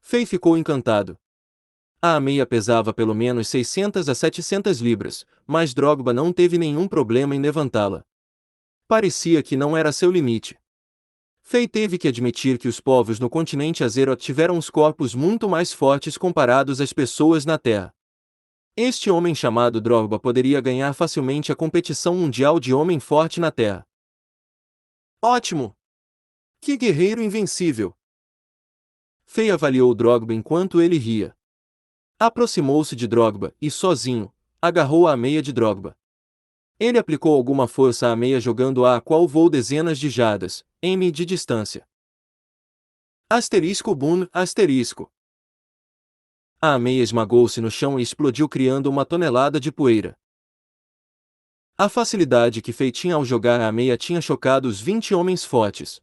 Fei ficou encantado. A meia pesava pelo menos 600 a 700 libras, mas Drogba não teve nenhum problema em levantá-la. Parecia que não era seu limite. Fei teve que admitir que os povos no continente Azeroth tiveram os corpos muito mais fortes comparados às pessoas na Terra. Este homem chamado Drogba poderia ganhar facilmente a competição mundial de homem forte na Terra. Ótimo! Que guerreiro invencível! Fei avaliou Drogba enquanto ele ria. Aproximou-se de Drogba e, sozinho, agarrou a meia de Drogba. Ele aplicou alguma força à meia jogando-a a qual voou dezenas de jardas, m de distância. Asterisco boom, asterisco. A meia esmagou-se no chão e explodiu criando uma tonelada de poeira. A facilidade que Fei tinha ao jogar a meia tinha chocado os 20 homens fortes.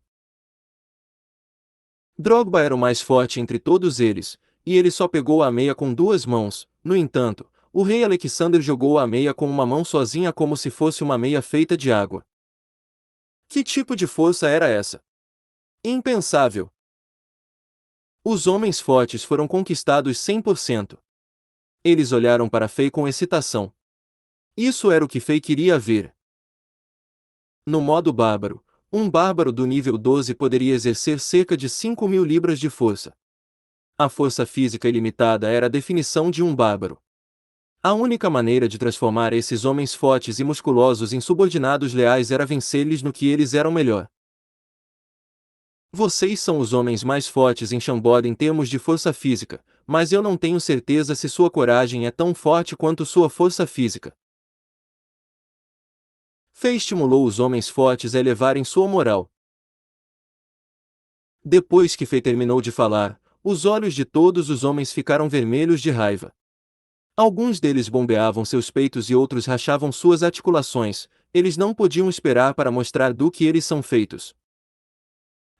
Drogba era o mais forte entre todos eles, e ele só pegou a meia com 2 mãos. No entanto, o rei Alexander jogou a meia com uma mão sozinha como se fosse uma meia feita de água. Que tipo de força era essa? Impensável! Os homens fortes foram conquistados 100%. Eles olharam para Fei com excitação. Isso era o que Fei queria ver. No modo bárbaro, um bárbaro do nível 12 poderia exercer cerca de 5.000 libras de força. A força física ilimitada era a definição de um bárbaro. A única maneira de transformar esses homens fortes e musculosos em subordinados leais era vencer-lhes no que eles eram melhor. Vocês são os homens mais fortes em Chambord em termos de força física, mas eu não tenho certeza se sua coragem é tão forte quanto sua força física. Fei estimulou os homens fortes a elevarem sua moral. Depois que Fei terminou de falar, os olhos de todos os homens ficaram vermelhos de raiva. Alguns deles bombeavam seus peitos e outros rachavam suas articulações. Eles não podiam esperar para mostrar do que eles são feitos.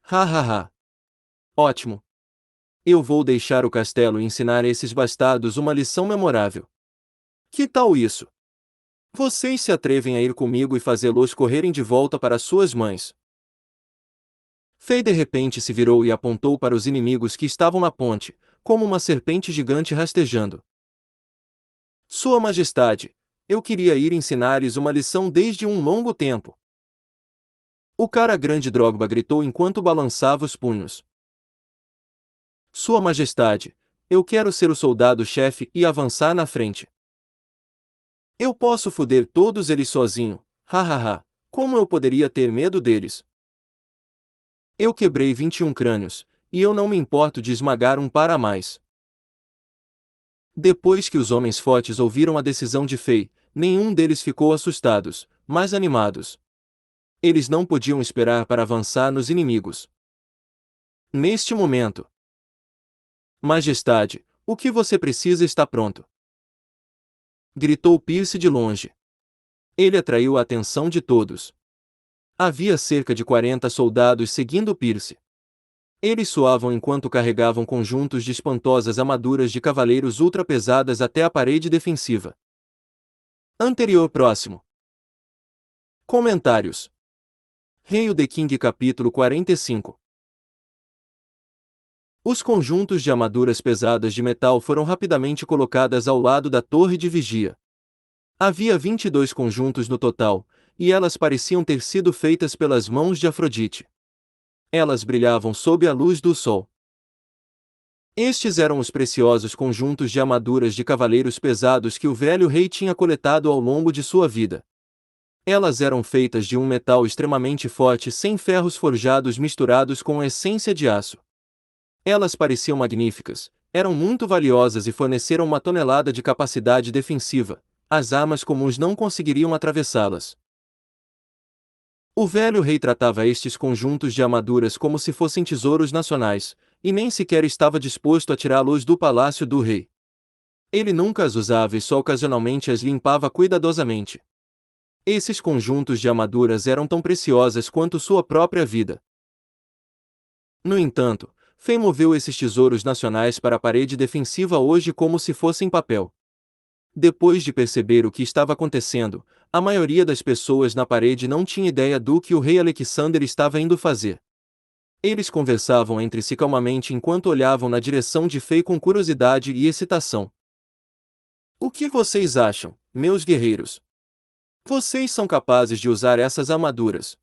Ha ha ha! Ótimo! Eu vou deixar o castelo e ensinar a esses bastardos uma lição memorável. Que tal isso? Vocês se atrevem a ir comigo e fazê-los correrem de volta para suas mães. Fei de repente se virou e apontou para os inimigos que estavam na ponte, como uma serpente gigante rastejando. Sua Majestade, eu queria ir ensinar-lhes uma lição desde um longo tempo. O cara grande Drogba gritou enquanto balançava os punhos. Sua Majestade, eu quero ser o soldado-chefe e avançar na frente. Eu posso foder todos eles sozinho, hahaha, como eu poderia ter medo deles? Eu quebrei 21 crânios, e eu não me importo de esmagar um para mais. Depois que os homens fortes ouviram a decisão de Fei, nenhum deles ficou assustados, mas animados. Eles não podiam esperar para avançar nos inimigos. Neste momento, Majestade, o que você precisa está pronto. Gritou Pierce de longe. Ele atraiu a atenção de todos. Havia cerca de 40 soldados seguindo Pierce. Eles suavam enquanto carregavam conjuntos de espantosas armaduras de cavaleiros ultrapesadas até a parede defensiva. Anterior próximo. Comentários. Rei of the King capítulo 45. Os conjuntos de armaduras pesadas de metal foram rapidamente colocadas ao lado da torre de vigia. Havia 22 conjuntos no total, e elas pareciam ter sido feitas pelas mãos de Afrodite. Elas brilhavam sob a luz do sol. Estes eram os preciosos conjuntos de armaduras de cavaleiros pesados que o velho rei tinha coletado ao longo de sua vida. Elas eram feitas de um metal extremamente forte sem ferros forjados misturados com essência de aço. Elas pareciam magníficas, eram muito valiosas e forneceram uma tonelada de capacidade defensiva. As armas comuns não conseguiriam atravessá-las. O velho rei tratava estes conjuntos de armaduras como se fossem tesouros nacionais, e nem sequer estava disposto a tirá-los do palácio do rei. Ele nunca as usava e só ocasionalmente as limpava cuidadosamente. Esses conjuntos de armaduras eram tão preciosas quanto sua própria vida. No entanto, Fei moveu esses tesouros nacionais para a parede defensiva hoje como se fossem papel. Depois de perceber o que estava acontecendo, a maioria das pessoas na parede não tinha ideia do que o rei Alexander estava indo fazer. Eles conversavam entre si calmamente enquanto olhavam na direção de Fei com curiosidade e excitação. O que vocês acham, meus guerreiros? Vocês são capazes de usar essas armaduras?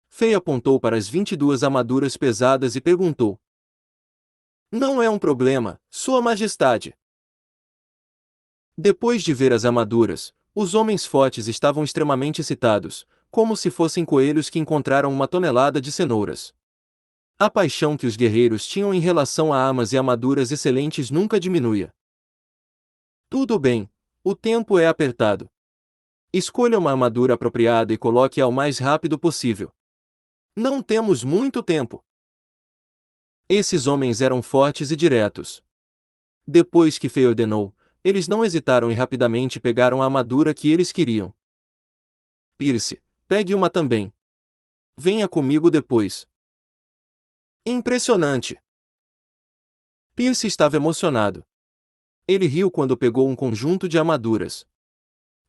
Fei apontou para as 22 armaduras pesadas e perguntou. Não é um problema, Sua Majestade. Depois de ver as armaduras, os homens fortes estavam extremamente excitados, como se fossem coelhos que encontraram uma tonelada de cenouras. A paixão que os guerreiros tinham em relação a armas e armaduras excelentes nunca diminuía. Tudo bem, o tempo é apertado. Escolha uma armadura apropriada e coloque-a o mais rápido possível. Não temos muito tempo. Esses homens eram fortes e diretos. Depois que Fei ordenou, eles não hesitaram e rapidamente pegaram a armadura que eles queriam. Pierce, pegue uma também. Venha comigo depois. Impressionante! Pierce estava emocionado. Ele riu quando pegou um conjunto de armaduras.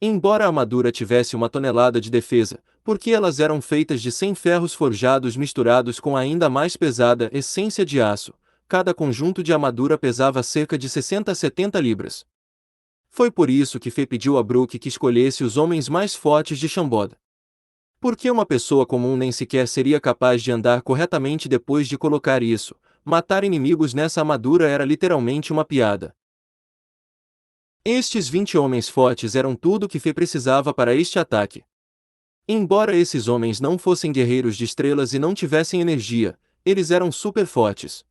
Embora a armadura tivesse uma tonelada de defesa, porque elas eram feitas de 100 ferros forjados misturados com a ainda mais pesada essência de aço, cada conjunto de armadura pesava cerca de 60 a 70 libras. Foi por isso que Fei pediu a Brook que escolhesse os homens mais fortes de Chamboda. Porque uma pessoa comum nem sequer seria capaz de andar corretamente depois de colocar isso, matar inimigos nessa armadura era literalmente uma piada. Estes 20 homens fortes eram tudo que Fei precisava para este ataque. Embora esses homens não fossem guerreiros de estrelas e não tivessem energia, eles eram super fortes.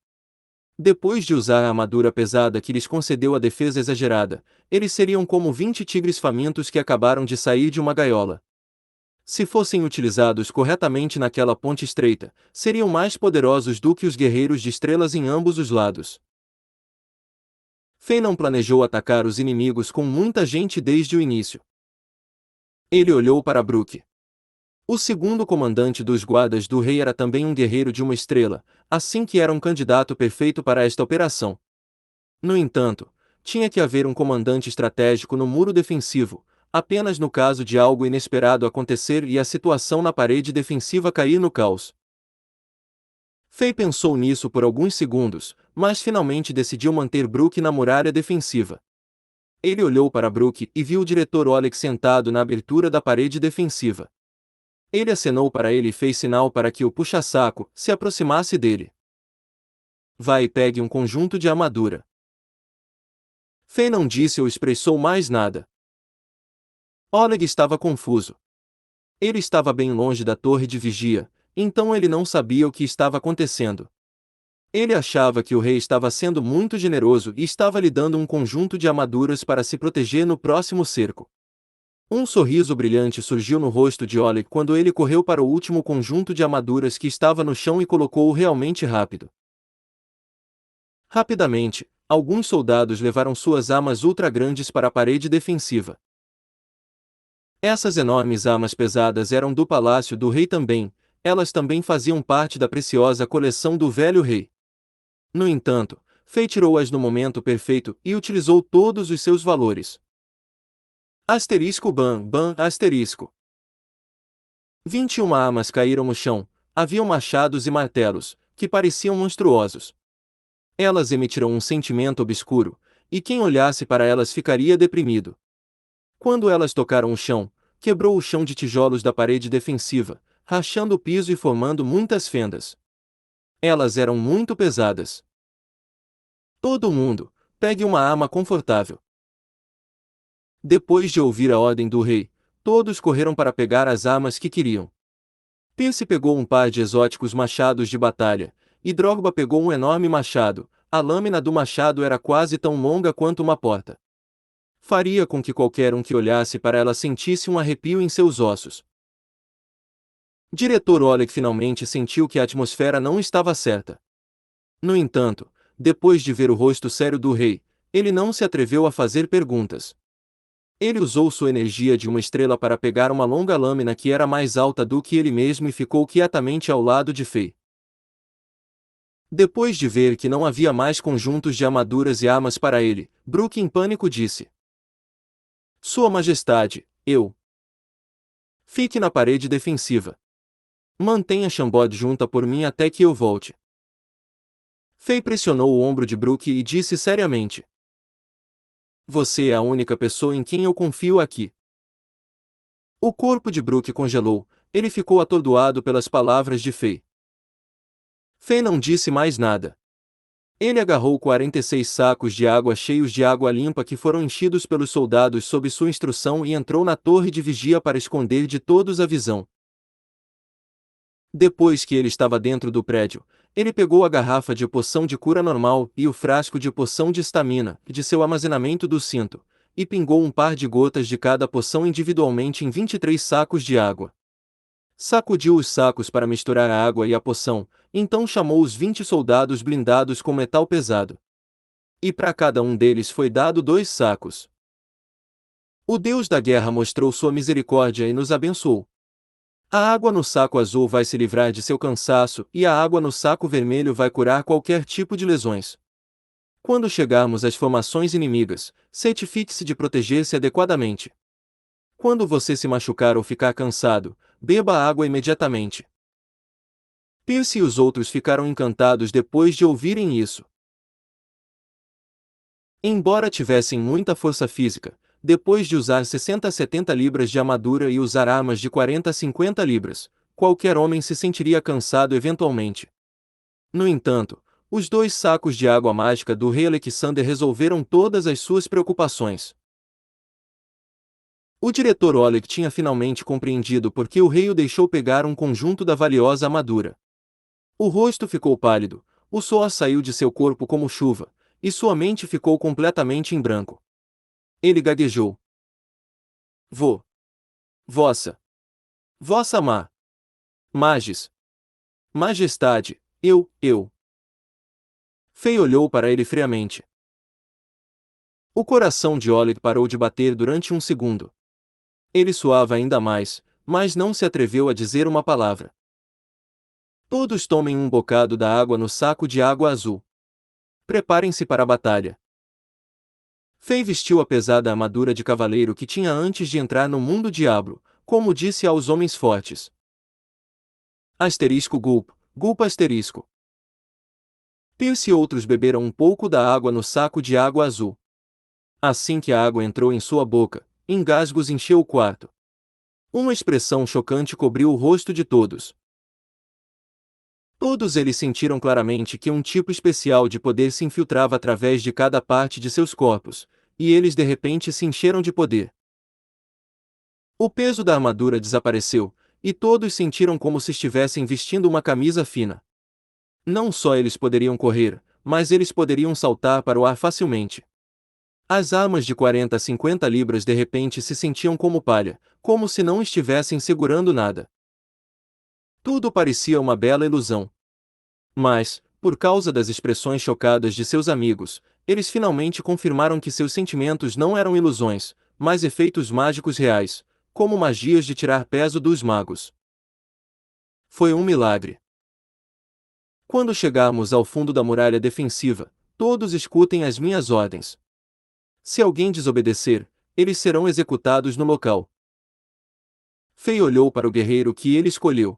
Depois de usar a armadura pesada que lhes concedeu a defesa exagerada, eles seriam como 20 tigres famintos que acabaram de sair de uma gaiola. Se fossem utilizados corretamente naquela ponte estreita, seriam mais poderosos do que os guerreiros de estrelas em ambos os lados. Fei não planejou atacar os inimigos com muita gente desde o início. Ele olhou para Brook. O segundo comandante dos guardas do rei era também um guerreiro de uma estrela, assim que era um candidato perfeito para esta operação. No entanto, tinha que haver um comandante estratégico no muro defensivo, apenas no caso de algo inesperado acontecer e a situação na parede defensiva cair no caos. Fei pensou nisso por alguns segundos, mas finalmente decidiu manter Brook na muralha defensiva. Ele olhou para Brook e viu o diretor Oleg sentado na abertura da parede defensiva. Ele acenou para ele e fez sinal para que o puxa-saco se aproximasse dele. Vai e pegue um conjunto de armadura. Fei não disse ou expressou mais nada. Oleg estava confuso. Ele estava bem longe da torre de vigia, então ele não sabia o que estava acontecendo. Ele achava que o rei estava sendo muito generoso e estava lhe dando um conjunto de armaduras para se proteger no próximo cerco. Um sorriso brilhante surgiu no rosto de Oleg quando ele correu para o último conjunto de armaduras que estava no chão e colocou-o realmente rápido. Rapidamente, alguns soldados levaram suas armas ultra grandes para a parede defensiva. Essas enormes armas pesadas eram do palácio do rei também, elas também faziam parte da preciosa coleção do velho rei. No entanto, Fei tirou-as no momento perfeito e utilizou todos os seus valores. Asterisco bam bam asterisco. 21 armas caíram no chão, haviam machados e martelos, que pareciam monstruosos. Elas emitiram um sentimento obscuro, e quem olhasse para elas ficaria deprimido. Quando elas tocaram o chão, quebrou o chão de tijolos da parede defensiva, rachando o piso e formando muitas fendas. Elas eram muito pesadas. Todo mundo, pegue uma arma confortável. Depois de ouvir a ordem do rei, todos correram para pegar as armas que queriam. Pierce pegou um par de exóticos machados de batalha, e Drogba pegou um enorme machado, a lâmina do machado era quase tão longa quanto uma porta. Faria com que qualquer um que olhasse para ela sentisse um arrepio em seus ossos. Diretor Oleg finalmente sentiu que a atmosfera não estava certa. No entanto, depois de ver o rosto sério do rei, ele não se atreveu a fazer perguntas. Ele usou sua energia de uma estrela para pegar uma longa lâmina que era mais alta do que ele mesmo e ficou quietamente ao lado de Fei. Depois de ver que não havia mais conjuntos de armaduras e armas para ele, Brook em pânico disse: Sua Majestade, eu. Fique na parede defensiva. Mantenha Chambord junta por mim até que eu volte. Fei pressionou o ombro de Brook e disse seriamente: Você é a única pessoa em quem eu confio aqui. O corpo de Brook congelou, ele ficou atordoado pelas palavras de Fei. Fei não disse mais nada. Ele agarrou 46 sacos de água cheios de água limpa que foram enchidos pelos soldados sob sua instrução e entrou na torre de vigia para esconder de todos a visão. Depois que ele estava dentro do prédio, ele pegou a garrafa de poção de cura normal e o frasco de poção de estamina, de seu armazenamento do cinto, e pingou um par de gotas de cada poção individualmente em 23 sacos de água. Sacudiu os sacos para misturar a água e a poção, então chamou os 20 soldados blindados com metal pesado. E para cada um deles foi dado 2 sacos. O Deus da guerra mostrou sua misericórdia e nos abençoou. A água no saco azul vai se livrar de seu cansaço e a água no saco vermelho vai curar qualquer tipo de lesões. Quando chegarmos às formações inimigas, certifique-se de proteger-se adequadamente. Quando você se machucar ou ficar cansado, beba água imediatamente. Pierce e os outros ficaram encantados depois de ouvirem isso. Embora tivessem muita força física, depois de usar 60 a 70 libras de armadura e usar armas de 40 a 50 libras, qualquer homem se sentiria cansado eventualmente. No entanto, os 2 sacos de água mágica do rei Alexander resolveram todas as suas preocupações. O diretor Oleg tinha finalmente compreendido por que o rei o deixou pegar um conjunto da valiosa armadura. O rosto ficou pálido, o suor saiu de seu corpo como chuva, e sua mente ficou completamente em branco. Ele gaguejou. Vossa. Vossa Majes. Majestade, eu. Fei olhou para ele friamente. O coração de Oleg parou de bater durante um segundo. Ele suava ainda mais, mas não se atreveu a dizer uma palavra. Todos tomem um bocado da água no saco de água azul. Preparem-se para a batalha. Fei vestiu a pesada armadura de cavaleiro que tinha antes de entrar no mundo diablo, como disse aos homens fortes. Gulp asterisco. Pierce e outros beberam um pouco da água no saco de água azul. Assim que a água entrou em sua boca, engasgos encheu o quarto. Uma expressão chocante cobriu o rosto de todos. Todos eles sentiram claramente que um tipo especial de poder se infiltrava através de cada parte de seus corpos, e eles de repente se encheram de poder. O peso da armadura desapareceu, e todos sentiram como se estivessem vestindo uma camisa fina. Não só eles poderiam correr, mas eles poderiam saltar para o ar facilmente. As armas de 40 a 50 libras de repente se sentiam como palha, como se não estivessem segurando nada. Tudo parecia uma bela ilusão. Mas, por causa das expressões chocadas de seus amigos, eles finalmente confirmaram que seus sentimentos não eram ilusões, mas efeitos mágicos reais, como magias de tirar peso dos magos. Foi um milagre. Quando chegarmos ao fundo da muralha defensiva, todos escutem as minhas ordens. Se alguém desobedecer, eles serão executados no local. Fei olhou para o guerreiro que ele escolheu.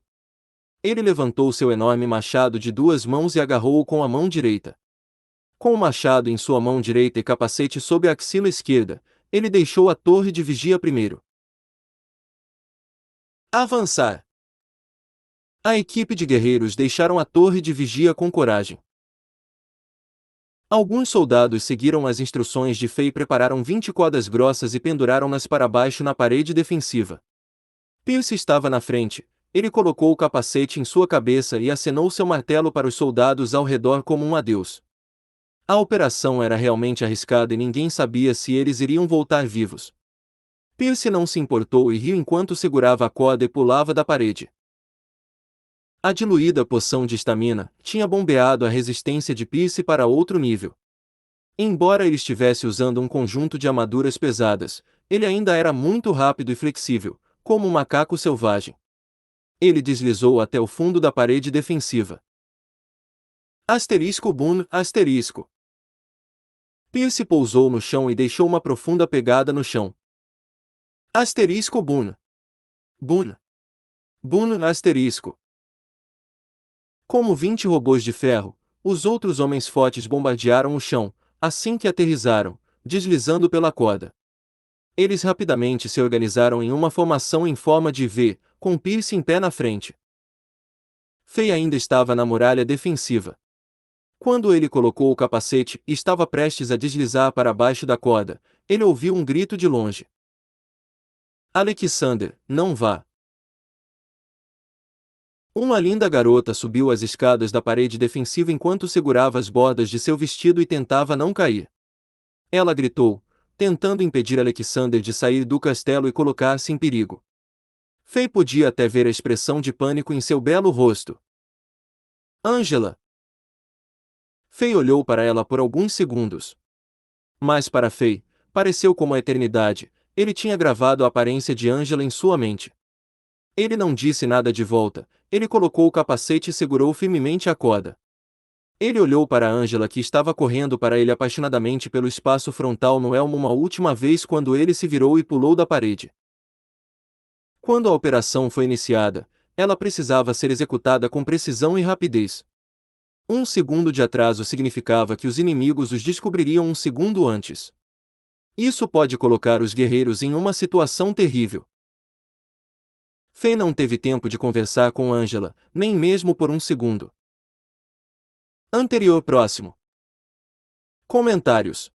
Ele levantou seu enorme machado de 2 mãos e agarrou-o com a mão direita. Com o machado em sua mão direita e capacete sob a axila esquerda, ele deixou a torre de vigia primeiro. Avançar! A equipe de guerreiros deixaram a torre de vigia com coragem. Alguns soldados seguiram as instruções de Fei e prepararam 20 cordas grossas e penduraram-nas para baixo na parede defensiva. Pierce estava na frente. Ele colocou o capacete em sua cabeça e acenou seu martelo para os soldados ao redor como um adeus. A operação era realmente arriscada e ninguém sabia se eles iriam voltar vivos. Pierce não se importou e riu enquanto segurava a corda e pulava da parede. A diluída poção de estamina tinha bombeado a resistência de Pierce para outro nível. Embora ele estivesse usando um conjunto de armaduras pesadas, ele ainda era muito rápido e flexível, como um macaco selvagem. Ele deslizou até o fundo da parede defensiva. Boom. Pierce pousou no chão e deixou uma profunda pegada no chão. Asterisco Boon. Boon. Boon asterisco. Como 20 robôs de ferro, os outros homens fortes bombardearam o chão, assim que aterrissaram, deslizando pela corda. Eles rapidamente se organizaram em uma formação em forma de V, com Pierce em pé na frente. Fei ainda estava na muralha defensiva. Quando ele colocou o capacete e estava prestes a deslizar para baixo da corda, ele ouviu um grito de longe. Alexander, não vá. Uma linda garota subiu as escadas da parede defensiva enquanto segurava as bordas de seu vestido e tentava não cair. Ela gritou, tentando impedir Alexander de sair do castelo e colocar-se em perigo. Fei podia até ver a expressão de pânico em seu belo rosto. Angela! Fei olhou para ela por alguns segundos. Mas para Fei, pareceu como a eternidade, ele tinha gravado a aparência de Angela em sua mente. Ele não disse nada de volta, ele colocou o capacete e segurou firmemente a corda. Ele olhou para Angela que estava correndo para ele apaixonadamente pelo espaço frontal no elmo uma última vez quando ele se virou e pulou da parede. Quando a operação foi iniciada, ela precisava ser executada com precisão e rapidez. Um segundo de atraso significava que os inimigos os descobririam um segundo antes. Isso pode colocar os guerreiros em uma situação terrível. Fei não teve tempo de conversar com Angela, nem mesmo por um segundo. Anterior próximo. Comentários.